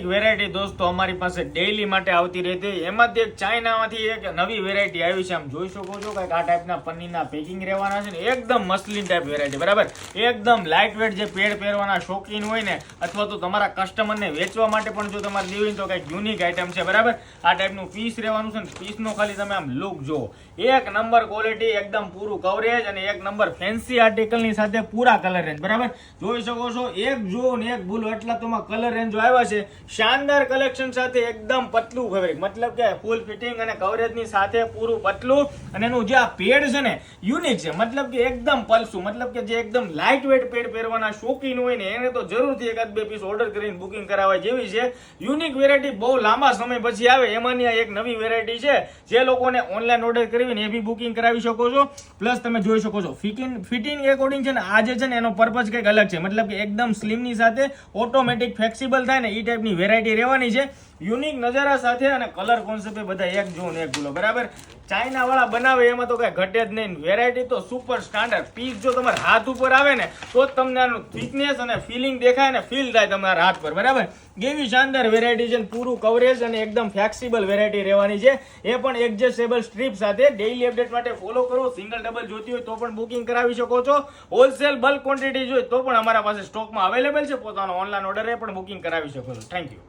Variety દોસ્તો અમારી પાસે ડેઈલી માટે આવતી રહેતી એમાંથી એક ચાઇનામાંથી એક નવી વેરાયટી આવી છે. આમ જોઈ શકો છો કંઈક આ ટાઈપના પનીરના પેકિંગ રહેવાના છે ને એકદમ મસલિન ટાઈપ વેરાયટી બરાબર. એકદમ લાઇટ વેટ જે પેડ પહેરવાના શોખીન હોય ને અથવા તો તમારા કસ્ટમરને વેચવા માટે પણ જો તમારે દેવી તો કંઈક યુનિક આઈટમ છે બરાબર. આ ટાઈપનું પીસ રહેવાનું છે ને પીસનો ખાલી તમે આમ લુક જુઓ, એક નંબર ક્વોલિટી, એકદમ પૂરું કવરેજ અને એક નંબર ફેન્સી આર્ટિકલની સાથે પૂરા કલર રેન્જ બરાબર. જોઈ શકો છો એક જો ને એક ભૂલો એટલા તો કલર રેન્જો આવ્યા છે. શાનદાર કલેક્શન સાથે એકદમ પતલું ફેબ્રિક, મતલબ કે ફૂલ ફિટિંગ અને કવરેજની સાથે પૂરું પતલું અને એનું જે આ પેડ છે ને યુનિક છે, મતલબ કે એકદમ પલસું, મતલબ કે જે એકદમ લાઇટ વેટ પેડ પહેરવાના શોખીન હોય ને એને તો જરૂરથી એકાદ બે પીસ ઓર્ડર કરીને બુકિંગ કરાવવા જેવી છે. યુનિક વેરાયટી બહુ લાંબા સમય પછી આવે એમાંની આ એક નવી વેરાયટી છે. જે લોકોને ઓનલાઈન ઓર્ડર કરીને એ બી બુકિંગ કરાવી શકો છો. પ્લસ તમે જોઈ શકો છો ફિટિંગ એકોર્ડિંગ છે ને આ જે છે ને એનો પર્પઝ કંઈક અલગ છે, મતલબ કે એકદમ સ્લિમની સાથે ઓટોમેટિક ફ્લેક્સિબલ થાય ને એ ટાઈપની વેરાયટી રહેવાની છે. યુનિક નજારા સાથે અને કલર કોન્સેપ્ટ બધા એક જો ને એક ભૂલો બરાબર. ચાઇના વાળા બનાવે એમાં તો કઈ ઘટે જ નહીં. વેરાયટી તો સુપર સ્ટાન્ડર્ડ. પીસ જો તમારા હાથ ઉપર આવે ને તો જ તમને આનું થિકનેસ અને ફિલિંગ દેખાય ને ફીલ થાય તમારા હાથ પર બરાબર. એવી શાનદાર વેરાયટી છે, પૂરું કવરેજ અને એકદમ ફ્લેક્સિબલ વેરાયટી રહેવાની છે. એ પણ એડજસ્ટેબલ સ્ટ્રીપ સાથે. ડેઈલી અપડેટ માટે ફોલો કરો. સિંગલ ડબલ જોતી હોય તો પણ બુકિંગ કરાવી શકો છો. હોલસેલ બલ્ક ક્વોન્ટિટી જોઈએ તો પણ અમારા પાસે સ્ટોકમાં અવેલેબલ છે. પોતાનો ઓનલાઈન ઓર્ડર એ પણ બુકિંગ કરાવી શકો છો. Thank you.